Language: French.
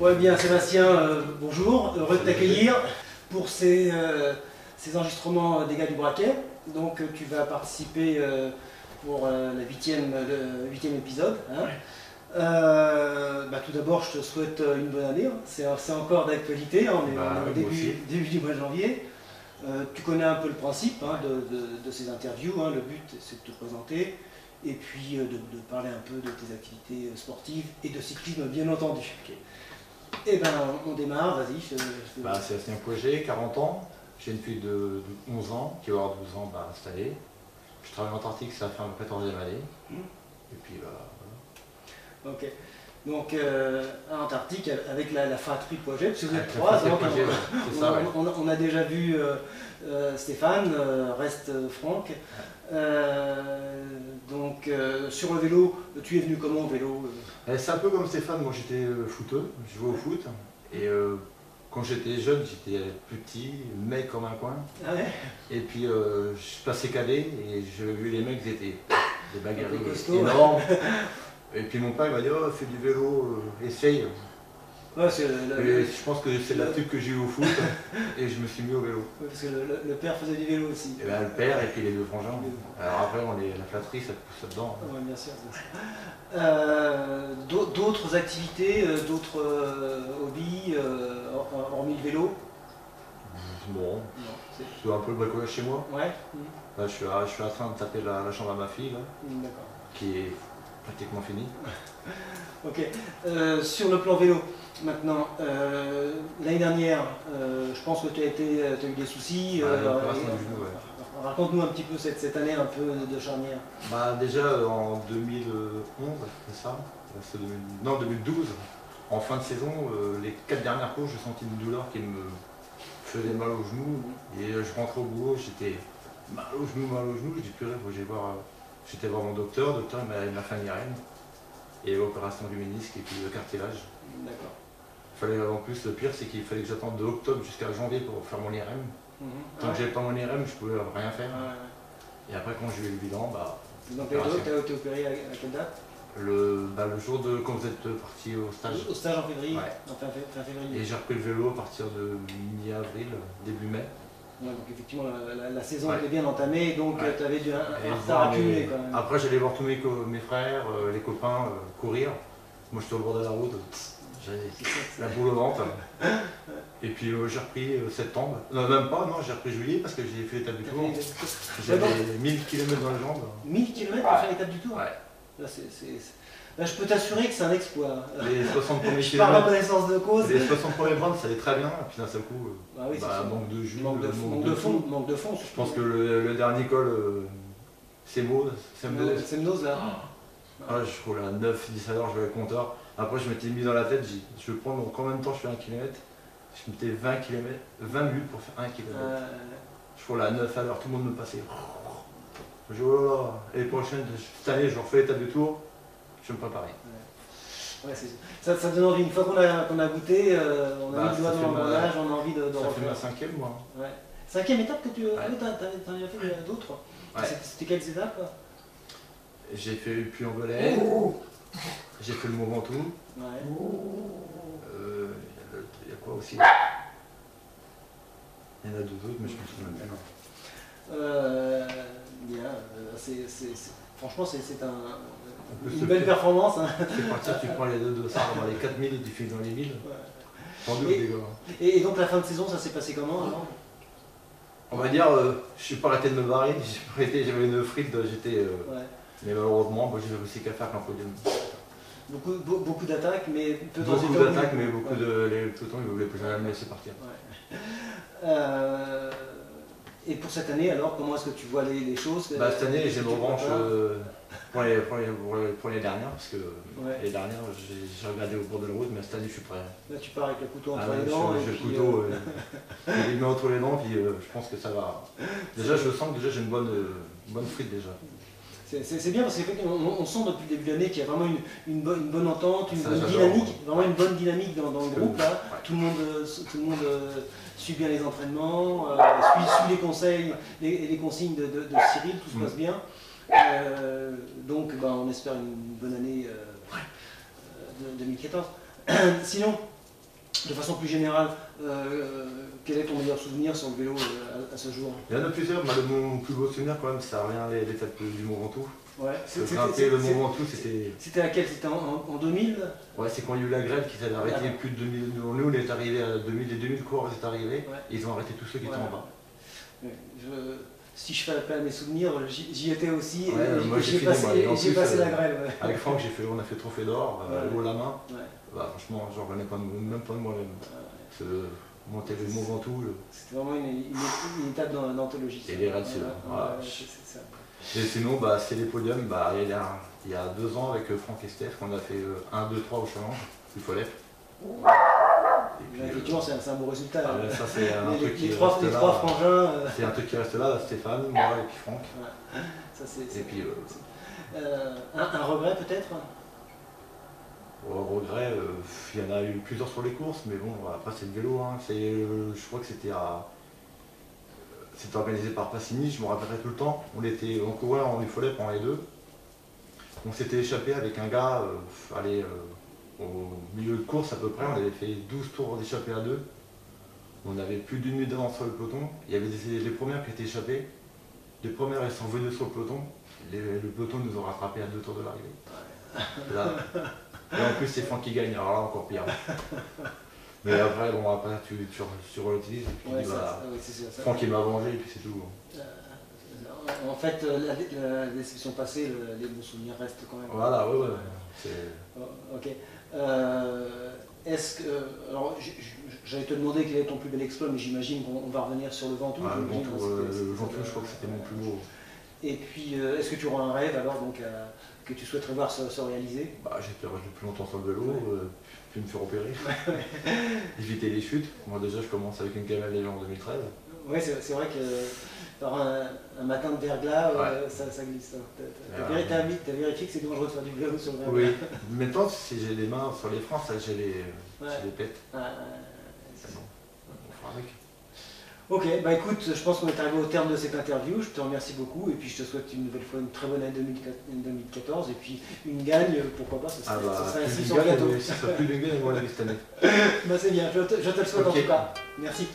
Ouais, bien, Sébastien, bonjour, heureux de t'accueillir pour ces enregistrements des gars du Braquet. Donc, tu vas participer pour le huitième épisode. Hein. Tout d'abord, je te souhaite une bonne année. Hein. C'est encore d'actualité, hein. On est au début du mois de janvier. Tu connais un peu le principe hein, de ces interviews. Hein. Le but, c'est de te présenter et puis de parler un peu de tes activités sportives et de cyclisme, bien entendu. Okay. Eh ben, on démarre, vas-y. Sébastien Poget, 40 ans. J'ai une fille de 11 ans qui va avoir 12 ans installée. Je travaille en Antarctique, ça va faire ma 14e année. Et puis voilà. Ok. Donc, en Antarctique, avec la fratrie Poget, parce que vous êtes trois, on a déjà vu Stéphane, reste Franck. Donc, sur le vélo, tu es venu comment au vélo? C'est un peu comme Stéphane, moi j'étais footeux, je jouais au foot. Et quand j'étais jeune, j'étais petit, mec comme un coin. Ah ouais. Et puis je passais cadet et j'ai vu les mecs, ils étaient des bagarres énormes. Et puis mon père m'a dit oh, fais du vélo, essaye. Ouais, je pense que c'est la tube que j'ai eu au foot et je me suis mis au vélo. Ouais, parce que le père faisait du vélo aussi. Et le père et puis les deux frangins. Alors après, la flatterie, ça pousse dedans. Oui, bien sûr. D'autres activités, d'autres hobbies, hormis le vélo? Bon, c'est un peu le bricolage chez moi. Ouais. Là, je suis en train de taper la chambre à ma fille, qui est pratiquement finie. Ok. Sur le plan vélo, maintenant, l'année dernière, je pense que tu as eu des soucis. Raconte-nous un petit peu cette année un peu de charnière. Déjà en 2011, c'est ça, non 2012, en fin de saison, les 4 dernières courses, j'ai senti une douleur qui me faisait mal au genou. Et je rentrais au boulot, j'étais mal au genou, je dis purée, faut que j'aille voir. J'étais voir mon docteur, il m'a fait un IRM. Et l'opération du ménisque et puis le cartilage. D'accord. En plus, le pire, c'est qu'il fallait que j'attende de octobre jusqu'à janvier pour faire mon IRM. Tant que j'avais pas mon IRM, je pouvais rien faire. Et après, quand j'ai eu le bilan, Donc, tu as été opéré à quelle date? Le jour quand vous êtes parti au stage. Au stage en février. Ouais. Fin février. Et j'ai repris le vélo à partir de mi-avril, début mai. Ouais, donc effectivement, la saison était bien entamée, donc tu avais un retard accumulé quand même. Après, j'allais voir tous mes frères, les copains courir. Moi, j'étais au bord de la route, j'avais la boule au ventre. Et puis j'ai repris septembre. Non, même pas, non, j'ai repris juillet parce que j'ai fait l'étape du tour. J'avais 1000 km dans les jambes. 1000 km pour faire l'étape du tour? Ouais. Là, je peux t'assurer que c'est un exploit. Les 60 premiers kilomètres. Je parle en connaissance de cause. Les 60 premiers brands, ça allait très bien. Et puis d'un seul coup, manque de jus, manque de fond. Je pense que le dernier col, c'est Semnose là. Je roule à 9-10 à l'heure, je vais au compteur. Après, je m'étais mis dans la tête, je vais prendre combien de temps je fais 1 km. Je mettais 20 minutes pour faire 1 km. Je roule à 9 à l'heure, tout le monde me passait. Je dis oh là là, et les prochaines, cette année, je refais l'étape du tour, je vais me préparer. Ouais, ça donne envie, une fois qu'on a goûté, on a mis le doigt dans l'emballage, on a envie de refaire. Ça fait ma 5e, moi. Ouais. 5e étape que tu t'en as fait d'autres? Ouais. C'était quelles étapes? J'ai fait le Puy-en-Velay, j'ai fait le Mont Ventoux. Ouais. Il y a quoi aussi? Il y en a deux autres, mais je me souviens bien, franchement, c'est une belle performance. Hein. C'est partir, tu prends les deux dossards dans les 4000 et tu fais dans les 1000. Et donc la fin de saison, ça s'est passé comment alors? On va dire, je suis pas arrêté de me barrer, j'avais une frite, j'étais. Mais malheureusement, j'ai aussi qu'à faire qu'un podium. Beaucoup d'attaques, mais peu de beaucoup d'attaques, mais beaucoup de. Les pelotons, ils voulaient plus jamais me laisser partir. Et pour cette année, alors, comment est-ce que tu vois les choses? Cette année, j'ai une revanche pour les dernières, parce que les dernières, j'ai regardé au bord de la route, mais cette année, je suis prêt. Là, tu pars avec le couteau entre les dents. J'ai le couteau, je les mets entre les dents, puis je pense que ça va. Déjà, je sens que j'ai une bonne frite déjà. C'est bien parce qu'on sent depuis le début de l'année qu'il y a vraiment une bonne entente, une bonne dynamique, vraiment une bonne dynamique dans le groupe. Là. Tout le monde suit bien les entraînements, suit les conseils, les consignes de Cyril, tout se passe bien. Donc on espère une bonne année 2014. Sinon, de façon plus générale, quel est ton meilleur souvenir sur le vélo à ce jour? Il y en a plusieurs, mon plus beau souvenir quand même, ça revient l'étape du Mont Ventoux. Ouais, le Mont Ventoux, c'était... C'était laquelle? C'était en 2000? Ouais, c'est quand il y a eu la grève qui s'est arrêté plus de 2000. Nous, on est arrivé à 2000, les 2000 coureurs étaient arrivés, ouais. Et ils ont arrêté tous ceux qui étaient en bas. Ouais. Si je fais appel à mes souvenirs, j'y étais aussi, ouais, et j'ai passé la grève. Ouais. Avec Franck, on a fait Trophée d'Or, le haut la main. Ouais. Bah, franchement, j'en revenais même pas de moi-même. Monter le Mont Ventoux. C'était vraiment une étape d'anthologie. Et les raids, voilà. Et sinon, c'est les podiums. Il y a 2 ans, avec Franck et Steph, on a fait 1, 2, 3 au challenge, du Follet. Effectivement, c'est un beau résultat. Ça, c'est un truc qui les trois frangins. C'est un truc qui reste là, Stéphane, moi et puis Franck. Ouais. Ça, et puis, un regret peut-être? Regret, il y en a eu plusieurs sur les courses, mais bon, après c'est le vélo. Hein. Je crois que c'était organisé par Passini, je me rappellerai tout le temps. On courait en Follet pendant les 2. On s'était échappé avec un gars, au milieu de course à peu près, on avait fait 12 tours d'échappée à 2. On avait plus d'une minute d'avance sur le peloton. Il y avait les premières qui étaient échappées. Les premières, elles sont venues sur le peloton. Le peloton nous a rattrapés à 2 tours de l'arrivée. Et en plus, c'est Franck qui gagne, alors là, encore pire. Mais après, tu relativises. Franck, il m'a vengé, et puis c'est tout. En fait, la déception passée, les bons souvenirs restent quand même. Voilà, ouais. Ok. Est-ce que. Alors, j'allais te demander quel est ton plus bel exploit, mais j'imagine qu'on va revenir sur le Ventoux. Le Ventoux, je crois que c'était mon plus beau. Et puis, est-ce que tu auras un rêve alors que tu souhaiterais voir se réaliser? J'espère rester plus longtemps sur le vélo, puis me faire opérer. Éviter les chutes. Moi, déjà, je commence avec une gamelle légère en 2013. Oui, c'est vrai que par un matin de verglas, ça glisse. Tu as vérifié que c'est dangereux de faire du vélo sur le verglas? Oui, maintenant, si j'ai les mains sur les freins, j'ai les pètes. C'est bon, on fera avec. Ok, écoute, je pense qu'on est arrivé au terme de cette interview. Je te remercie beaucoup et puis je te souhaite une nouvelle fois une très bonne année 2014 et puis une gagne, pourquoi pas, ça serait ainsi sur le gâteau. Ça serait plus d'une gagne, moi, cette année. C'est bien, je te le souhaite en tout cas. Merci.